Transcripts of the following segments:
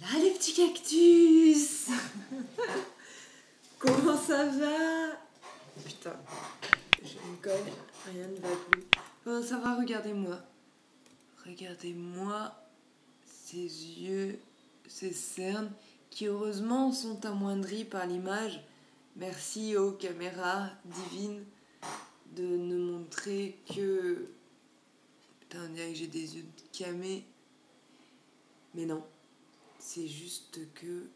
Là les petits cactus. Comment ça va? Putain, je me colle, rien ne va plus. Comment ça va? Regardez-moi. Regardez-moi ces yeux, ces cernes qui heureusement sont amoindris par l'image. Merci aux caméras divines de ne montrer que... Putain, on dirait que j'ai des yeux de camé. Mais non, c'est juste que...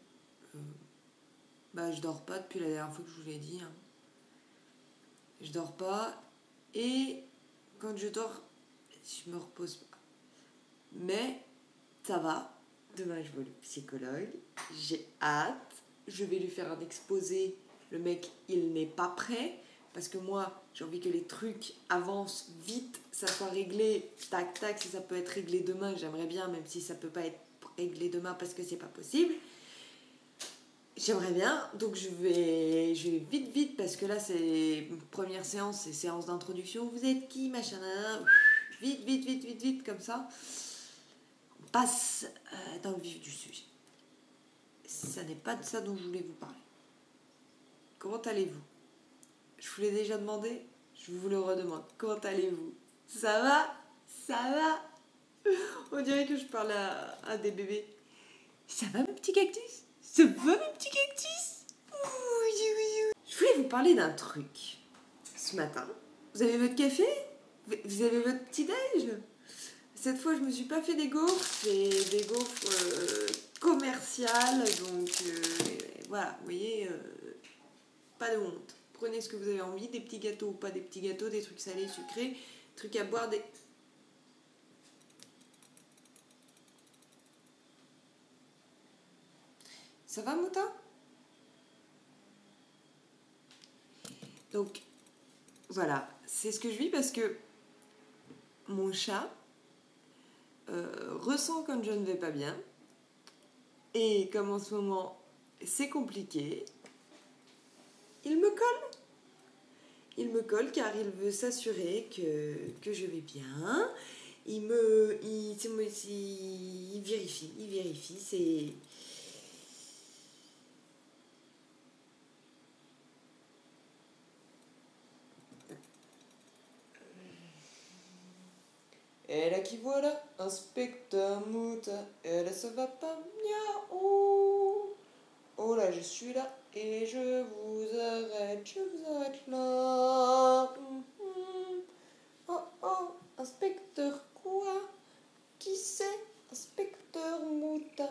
je dors pas depuis la dernière fois que je vous l'ai dit. Hein. Je dors pas et quand je dors, je me repose pas. Mais ça va. Demain, je vois le psychologue. J'ai hâte. Je vais lui faire un exposé. Le mec, il n'est pas prêt. Parce que moi, j'ai envie que les trucs avancent vite, ça soit réglé, tac, tac. Si ça peut être réglé demain, j'aimerais bien, même si ça peut pas être réglé demain parce que c'est pas possible. J'aimerais bien, donc je vais vite, parce que là, c'est première séance, c'est séance d'introduction. Vous êtes qui, machin, vite, comme ça. On passe dans le vif du sujet. Ça n'est pas de ça dont je voulais vous parler. Comment allez-vous? Je vous l'ai déjà demandé, je vous le redemande. Comment allez-vous? Ça va? Ça va? On dirait que je parle à des bébés. Ça va, mes petits cactus? Ça va, mes petits cactus? Oui. Je voulais vous parler d'un truc. Ce matin, vous avez votre café? Vous avez votre petit-déj? Cette fois, je me suis pas fait des gaufres. C'est des gaufres commerciales. Donc, voilà, vous voyez, pas de honte. Prenez ce que vous avez envie, des petits gâteaux ou pas des petits gâteaux, des trucs salés, sucrés, trucs à boire, des... Ça va, Mouta? Donc, voilà, c'est ce que je vis parce que mon chat ressent quand je ne vais pas bien. Et comme en ce moment, c'est compliqué, il me colle. Il me colle car il veut s'assurer que je vais bien. Il vérifie, c'est... Et là qui voilà, inspecteur Mouta, et là ça va pas, miaou. Oh là, je suis là, et je vous arrête là. Oh, inspecteur quoi? Qui c'est? Inspecteur Mouta.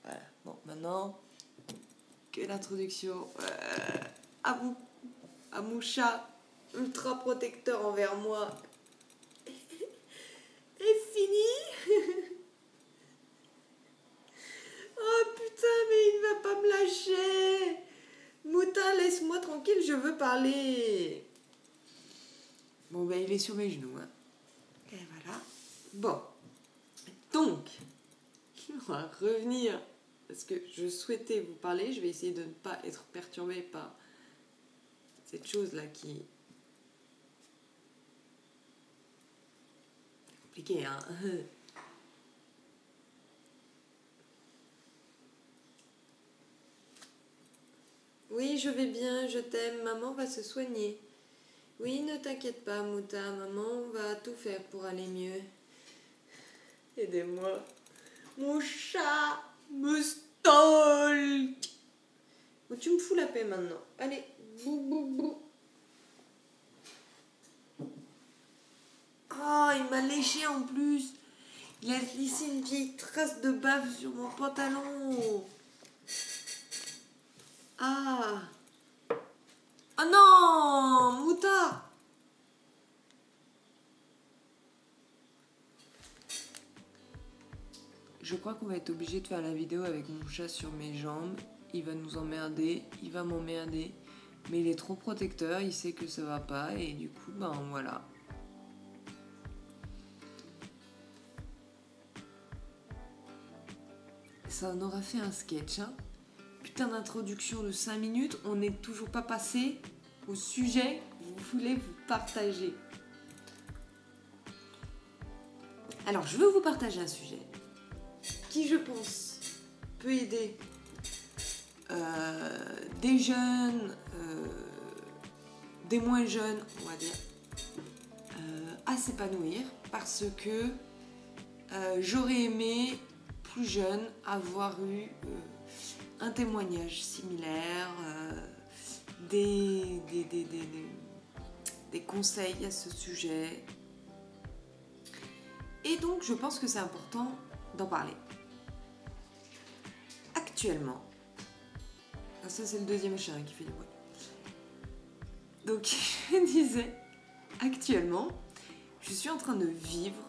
Voilà, bon, maintenant, que l'introduction à mon chat ultra protecteur envers moi est finie. Oh putain, mais il va pas me lâcher. Mouta, laisse-moi tranquille, je veux parler. Bon, ben il est sur mes genoux. Hein. Et voilà. Bon. Donc, on va revenir. Parce que je souhaitais vous parler. Je vais essayer de ne pas être perturbée par cette chose-là qui... C'est compliqué, hein. Oui, je vais bien, je t'aime. Maman va se soigner. Oui, ne t'inquiète pas, Mouta. Maman va tout faire pour aller mieux. Aidez-moi. Mon chat me stalk. Oh, tu me fous la paix maintenant. Allez, bou. Oh, il m'a léché en plus. Il a laissé une vieille trace de bave sur mon pantalon. Ah. Oh non, Mouta. Je crois qu'on va être obligé de faire la vidéo avec mon chat sur mes jambes. Il va nous emmerder, il va m'emmerder. Mais il est trop protecteur, il sait que ça va pas et du coup, ben voilà. Ça en aura fait un sketch, hein. Putain d'introduction de 5 minutes, on n'est toujours pas passé au sujet que vous voulez vous partager. Alors, je veux vous partager un sujet. qui je pense peut aider des jeunes, des moins jeunes, on va dire, à s'épanouir, parce que j'aurais aimé, plus jeune, avoir eu un témoignage similaire, des conseils à ce sujet. Et donc, je pense que c'est important d'en parler. Actuellement, ça c'est le deuxième chien qui fait du bruit. Donc, je disais, actuellement, je suis en train de vivre,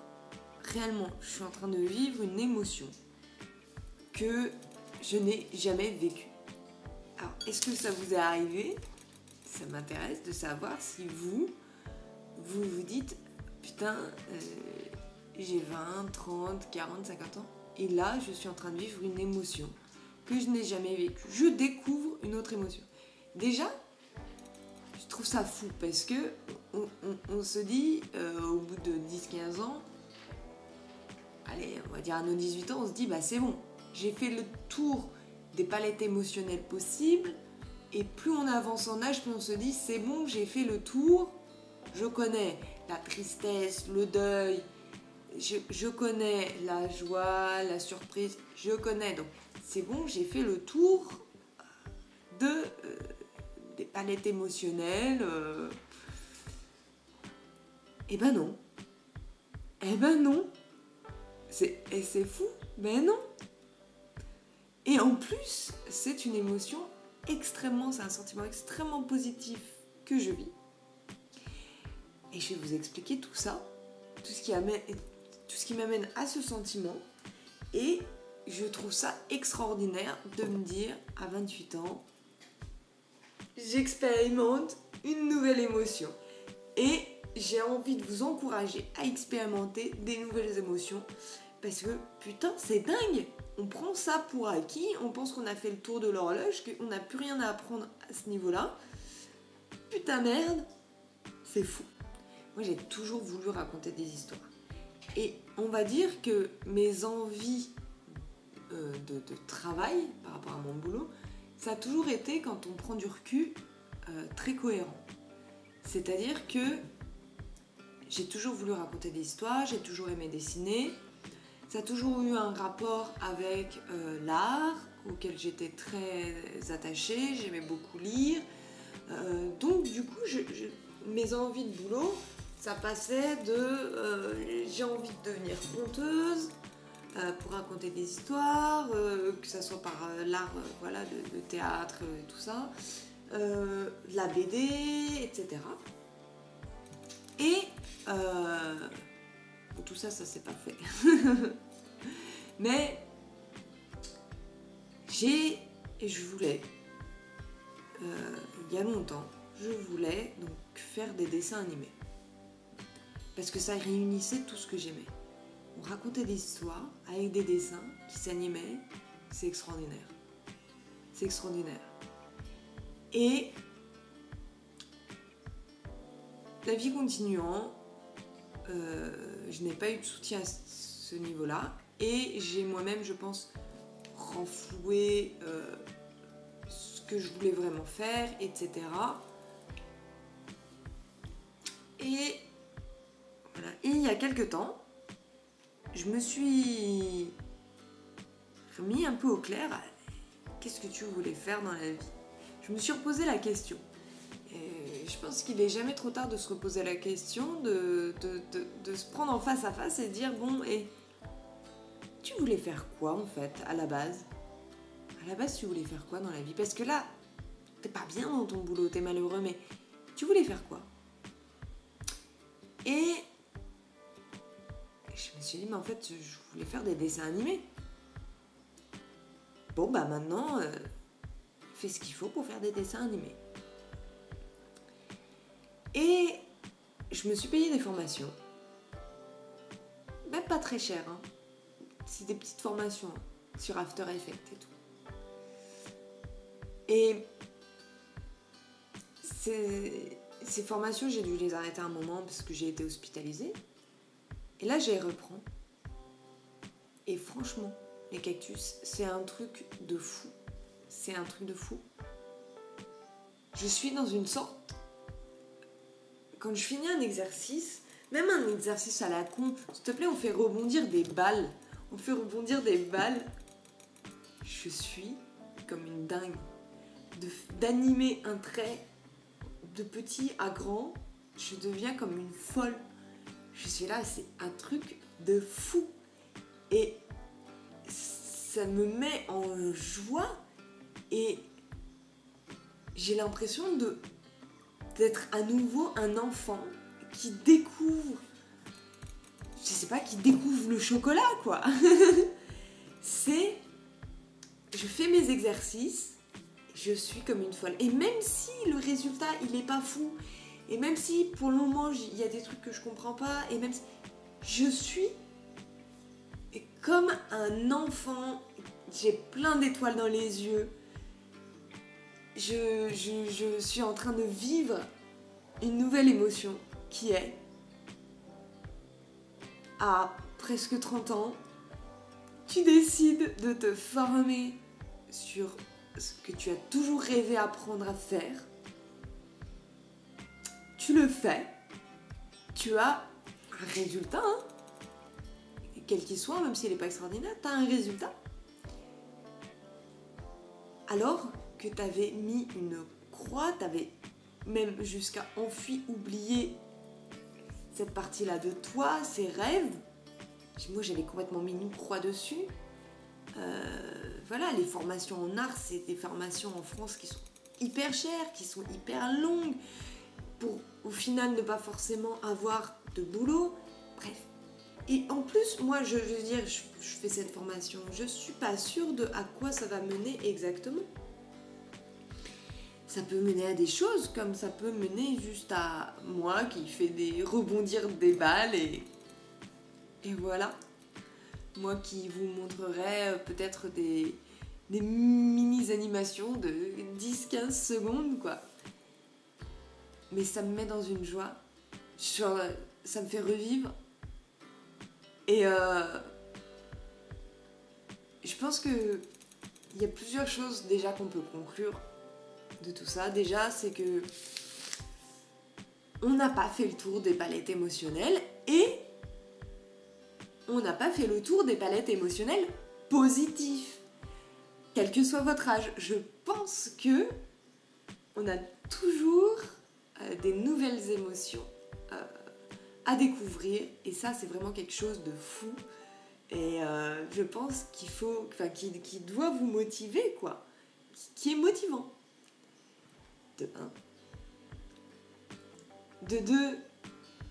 réellement, je suis en train de vivre une émotion que je n'ai jamais vécue. Alors, est-ce que ça vous est arrivé ? Ça m'intéresse de savoir si vous dites, putain, j'ai 20, 30, 40, 50 ans, et là, je suis en train de vivre une émotion que je n'ai jamais vécue. Je découvre une autre émotion. Déjà, je trouve ça fou parce que on se dit, au bout de 10-15 ans, allez, on va dire à nos 18 ans, on se dit, bah c'est bon, j'ai fait le tour des palettes émotionnelles possibles, et plus on avance en âge, plus on se dit, c'est bon, j'ai fait le tour, je connais la tristesse, le deuil, je connais la joie, la surprise, je connais, donc c'est bon, j'ai fait le tour des palettes émotionnelles. Eh ben non. C'est fou, ben non. Et en plus, c'est une émotion c'est un sentiment extrêmement positif que je vis. Et je vais vous expliquer tout ça, tout ce qui m'amène à ce sentiment. Et je trouve ça extraordinaire de me dire, à 28 ans, j'expérimente une nouvelle émotion. Et j'ai envie de vous encourager à expérimenter des nouvelles émotions. Parce que, putain, c'est dingue! On prend ça pour acquis, on pense qu'on a fait le tour de l'horloge, qu'on n'a plus rien à apprendre à ce niveau-là. Putain merde, c'est fou. Moi, j'ai toujours voulu raconter des histoires. Et on va dire que mes envies de travail par rapport à mon boulot, ça a toujours été, quand on prend du recul, très cohérent. C'est-à-dire que j'ai toujours voulu raconter des histoires, j'ai toujours aimé dessiner. Ça a toujours eu un rapport avec l'art, auquel j'étais très attachée, j'aimais beaucoup lire. Donc du coup, mes envies de boulot, ça passait de j'ai envie de devenir conteuse pour raconter des histoires, que ça soit par l'art de théâtre et tout ça, la BD, etc. Et tout ça c'est pas fait. Mais je voulais, il y a longtemps, je voulais donc faire des dessins animés. Parce que ça réunissait tout ce que j'aimais. On racontait des histoires avec des dessins qui s'animaient, c'est extraordinaire. C'est extraordinaire. Et la vie continuant, je n'ai pas eu de soutien à ce niveau-là. Et j'ai moi-même, je pense, renfloué ce que je voulais vraiment faire, etc. Et voilà. Et il y a quelques temps, je me suis remis un peu au clair. Qu'est-ce que tu voulais faire dans la vie ? Je me suis reposé la question. Et je pense qu'il n'est jamais trop tard de se reposer la question, de se prendre en face à face et dire, bon, et tu voulais faire quoi en fait, à la base ? À la base, tu voulais faire quoi dans la vie ? Parce que là, t'es pas bien dans ton boulot, t'es malheureux, mais tu voulais faire quoi ? Et je me suis dit, mais en fait, je voulais faire des dessins animés. Bon, bah maintenant, fais ce qu'il faut pour faire des dessins animés. Et je me suis payé des formations. Même pas très chères, hein. C'est des petites formations sur After Effects et tout. Et ces formations, j'ai dû les arrêter un moment parce que j'ai été hospitalisée. Et là, j'y reprends. Et franchement, les cactus, c'est un truc de fou. C'est un truc de fou. Je suis dans une sorte... Quand je finis un exercice, même un exercice à la con, s'il te plaît, on fait rebondir des balles. On fait rebondir des balles. Je suis comme une dingue. D'animer un trait de petit à grand, je deviens comme une folle. Je suis là, c'est un truc de fou. Et ça me met en joie et j'ai l'impression d'être à nouveau un enfant qui découvre, je sais pas, qui découvre le chocolat, quoi. Je fais mes exercices, je suis comme une folle. Et même si le résultat, il est pas fou, et même si pour le moment, il y a des trucs que je comprends pas, et même si je suis comme un enfant, j'ai plein d'étoiles dans les yeux, je suis en train de vivre une nouvelle émotion qui est, à presque 30 ans, tu décides de te former sur ce que tu as toujours rêvé apprendre à faire. Tu le fais, tu as un résultat, hein, quel qu'il soit, même s'il n'est pas extraordinaire, tu as un résultat. Alors que tu avais mis une croix, tu avais même jusqu'à oublier cette partie-là de toi, ces rêves. Moi, j'avais complètement mis une croix dessus. Voilà, les formations en art, c'est des formations en France qui sont hyper chères, qui sont hyper longues, pour au final ne pas forcément avoir de boulot. Bref. Et en plus, moi, je veux dire, je fais cette formation, je suis pas sûre de à quoi ça va mener exactement. Ça peut mener à des choses, comme ça peut mener juste à moi qui fais rebondir des balles et voilà. Moi qui vous montrerai peut-être des mini-animations de 10-15 secondes, quoi. Mais ça me met dans une joie. Ça me fait revivre. Et je pense que il y a plusieurs choses déjà qu'on peut conclure de tout ça. Déjà, c'est que on n'a pas fait le tour des palettes émotionnelles et on n'a pas fait le tour des palettes émotionnelles positives. Quel que soit votre âge, je pense que on a toujours des nouvelles émotions à découvrir et ça, c'est vraiment quelque chose de fou. Et je pense qui doit vous motiver, quoi. Qui est motivant. De 1. De 2,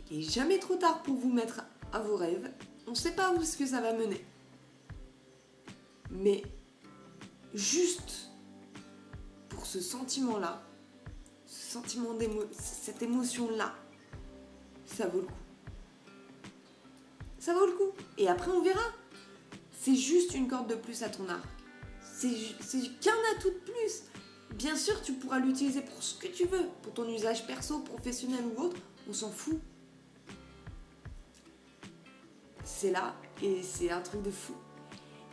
il n'est jamais trop tard pour vous mettre à vos rêves. On ne sait pas où est-ce que ça va mener. Mais juste pour ce sentiment-là, cette émotion-là, ça vaut le coup. Ça vaut le coup. Et après, on verra. C'est juste une corde de plus à ton arc. C'est qu'un atout de plus. Bien sûr, tu pourras l'utiliser pour ce que tu veux. Pour ton usage perso, professionnel ou autre, on s'en fout. C'est là et c'est un truc de fou.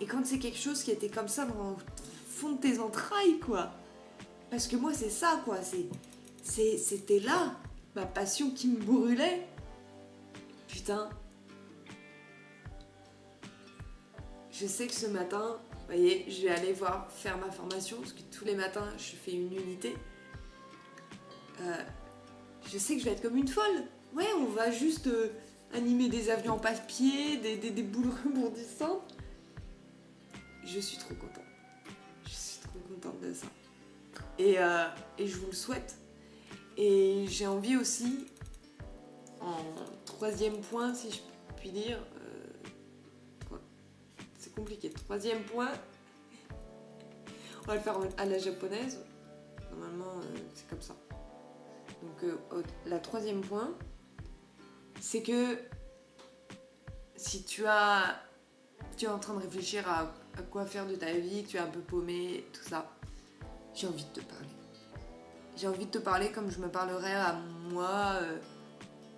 Et quand c'est quelque chose qui était comme ça dans le fond de tes entrailles, quoi. Parce que moi, c'est ça, quoi. C'était là, ma passion qui me brûlait. Putain. Je sais que ce matin, vous voyez, je vais aller faire ma formation, parce que tous les matins, je fais une unité. Je sais que je vais être comme une folle. Ouais, on va juste animer des avions en papier, des boules rebondissantes. Je suis trop contente. Je suis trop contente de ça. Et je vous le souhaite. Et j'ai envie aussi, en 3e point, si je puis dire, c'est compliqué. 3e point, on va le faire à la japonaise. Normalement, c'est comme ça. Donc, la 3e point, c'est que si tu es en train de réfléchir à quoi faire de ta vie, que tu es un peu paumé, tout ça, j'ai envie de te parler. J'ai envie de te parler comme je me parlerais à moi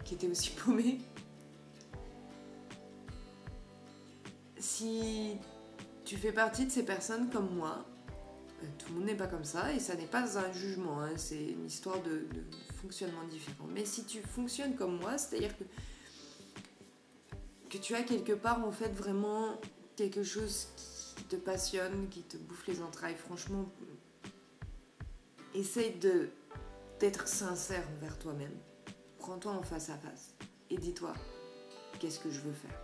qui était aussi paumée. Si tu fais partie de ces personnes comme moi. Tout le monde n'est pas comme ça, et ça n'est pas un jugement, hein, c'est une histoire de fonctionnement différent. Mais si tu fonctionnes comme moi, c'est-à-dire que tu as quelque part en fait vraiment quelque chose qui te passionne, qui te bouffe les entrailles, franchement, essaye d'être sincère envers toi-même. Prends-toi en face à face et dis-toi, qu'est-ce que je veux faire ?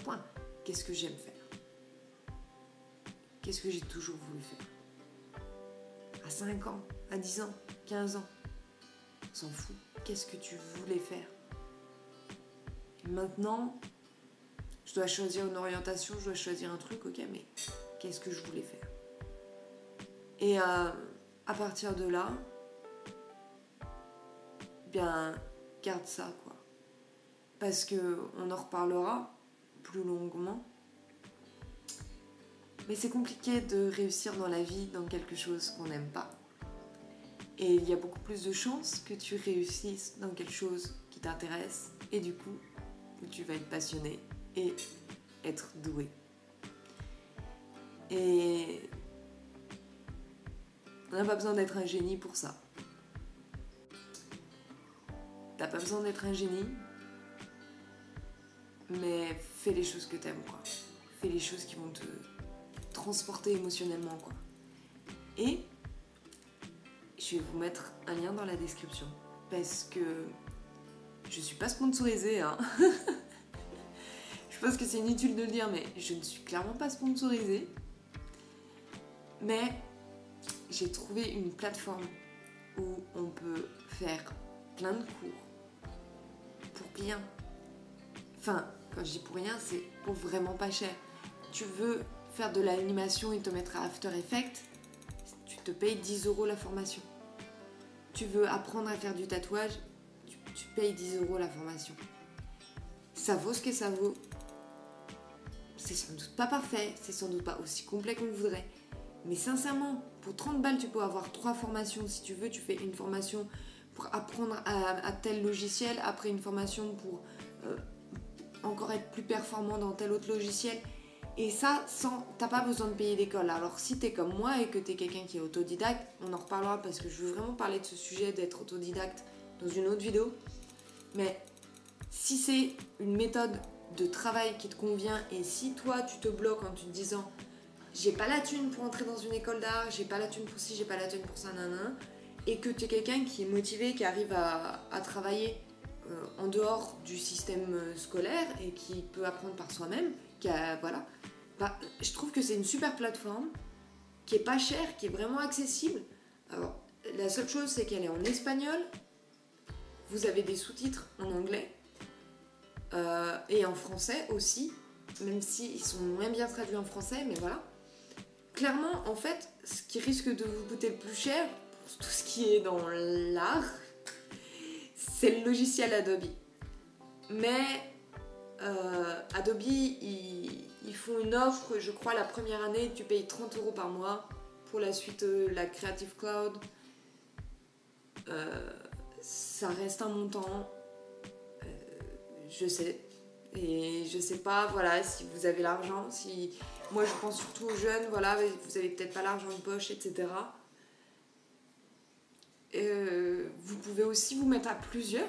Point. Qu'est-ce que j'aime faire ? Qu'est-ce que j'ai toujours voulu faire ? À 5 ans, à 10 ans, 15 ans, on s'en fout. Qu'est-ce que tu voulais faire ? Et maintenant, je dois choisir une orientation, je dois choisir un truc, ok, mais qu'est-ce que je voulais faire ? Et à partir de là, bien, garde ça, quoi. Parce qu'on en reparlera plus longuement. Mais c'est compliqué de réussir dans la vie dans quelque chose qu'on n'aime pas. Et il y a beaucoup plus de chances que tu réussisses dans quelque chose qui t'intéresse et du coup, où tu vas être passionné et être doué. Et on n'a pas besoin d'être un génie pour ça. T'as pas besoin d'être un génie, mais fais les choses que t'aimes, quoi. Fais les choses qui vont te transporter émotionnellement, quoi. Et je vais vous mettre un lien dans la description parce que je suis pas sponsorisée, hein. Je pense que c'est inutile de le dire, mais je ne suis clairement pas sponsorisée. Mais j'ai trouvé une plateforme où on peut faire plein de cours pour rien. Enfin, quand je dis pour rien, c'est pour vraiment pas cher. Tu veux faire de l'animation et te mettre à After Effects, tu te payes 10 € la formation. Tu veux apprendre à faire du tatouage, tu payes 10 € la formation. Ça vaut ce que ça vaut. C'est sans doute pas parfait, c'est sans doute pas aussi complet qu'on le voudrait. Mais sincèrement, pour 30 balles, tu peux avoir 3 formations. Si tu veux, tu fais une formation pour apprendre à tel logiciel, après une formation pour encore être plus performant dans tel autre logiciel. Et ça, t'as pas besoin de payer l'école. Alors si t'es comme moi et que t'es quelqu'un qui est autodidacte, on en reparlera parce que je veux vraiment parler de ce sujet d'être autodidacte dans une autre vidéo. Mais si c'est une méthode de travail qui te convient et si toi tu te bloques en te disant j'ai pas la thune pour entrer dans une école d'art, j'ai pas la thune pour ci, j'ai pas la thune pour ça, nanana, et que tu es quelqu'un qui est motivé, qui arrive à travailler en dehors du système scolaire et qui peut apprendre par soi-même, voilà, bah, je trouve que c'est une super plateforme qui est pas chère, qui est vraiment accessible. Alors, la seule chose, c'est qu'elle est en espagnol, vous avez des sous-titres en anglais et en français aussi, même s'ils sont moins bien traduits en français, mais voilà. Clairement, en fait, ce qui risque de vous coûter le plus cher, pour tout ce qui est dans l'art, c'est le logiciel Adobe. Mais Adobe, ils font une offre, je crois, la première année, tu payes 30 € par mois. Pour la suite, la Creative Cloud, ça reste un montant, je sais. Et je sais pas, voilà, si vous avez l'argent, si... Moi, je pense surtout aux jeunes, voilà, vous avez peut-être pas l'argent de poche, etc. Vous pouvez aussi vous mettre à plusieurs.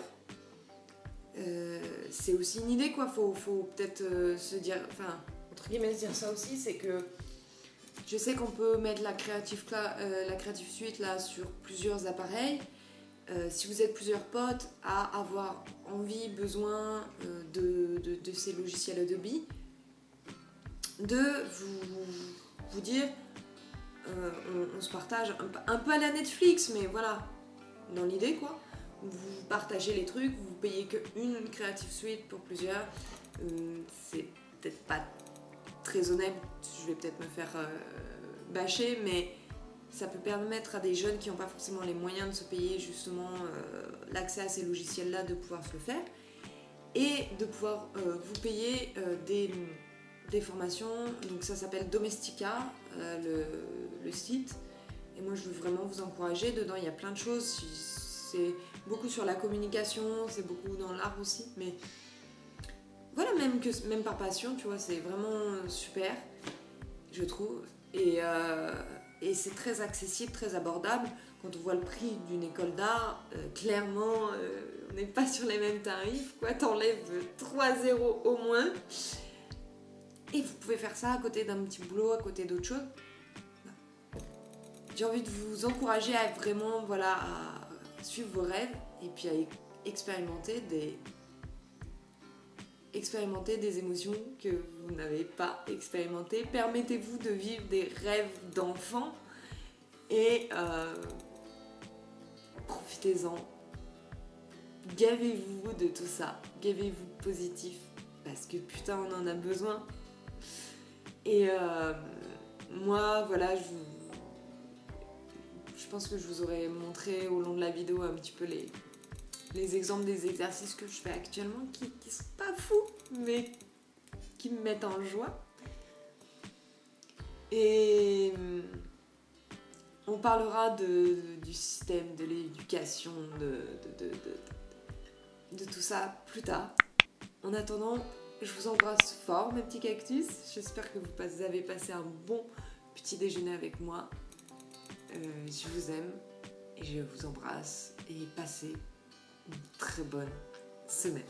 C'est aussi une idée, quoi. Faut peut-être se dire, enfin, entre guillemets, se dire ça aussi, c'est que je sais qu'on peut mettre la Creative Suite là sur plusieurs appareils. Si vous êtes plusieurs potes à avoir envie, besoin de ces logiciels Adobe, de vous dire on se partage un peu à la Netflix, mais voilà, dans l'idée, quoi. Vous partagez les trucs, vous payez qu'une Creative Suite pour plusieurs. C'est peut-être pas très honnête, je vais peut-être me faire bâcher, mais ça peut permettre à des jeunes qui n'ont pas forcément les moyens de se payer justement l'accès à ces logiciels-là de pouvoir se le faire et de pouvoir vous payer des formations. Donc ça s'appelle Domestika, le site. Et moi, je veux vraiment vous encourager. Dedans, il y a plein de choses. C'est beaucoup sur la communication, c'est beaucoup dans l'art aussi. Mais voilà, même par passion, tu vois, c'est vraiment super. je trouve. Et c'est très accessible, très abordable. Quand on voit le prix d'une école d'art, clairement, on n'est pas sur les mêmes tarifs, quoi. T'enlèves 3 zéros au moins. Et vous pouvez faire ça à côté d'un petit boulot, à côté d'autre chose. J'ai envie de vous encourager à vraiment, voilà, à suivre vos rêves et puis à expérimenter des émotions que vous n'avez pas expérimentées. Permettez-vous de vivre des rêves d'enfant et profitez-en. Gavez-vous de tout ça. Gavez-vous positif parce que putain, on en a besoin. Et moi, voilà, je pense que je vous aurais montré au long de la vidéo un petit peu les exemples des exercices que je fais actuellement qui sont pas fous, mais qui me mettent en joie. Et on parlera du système, de l'éducation, de tout ça plus tard. En attendant, je vous embrasse fort, mes petits cactus. J'espère que vous avez passé un bon petit déjeuner avec moi. Je vous aime et je vous embrasse et passez une très bonne semaine.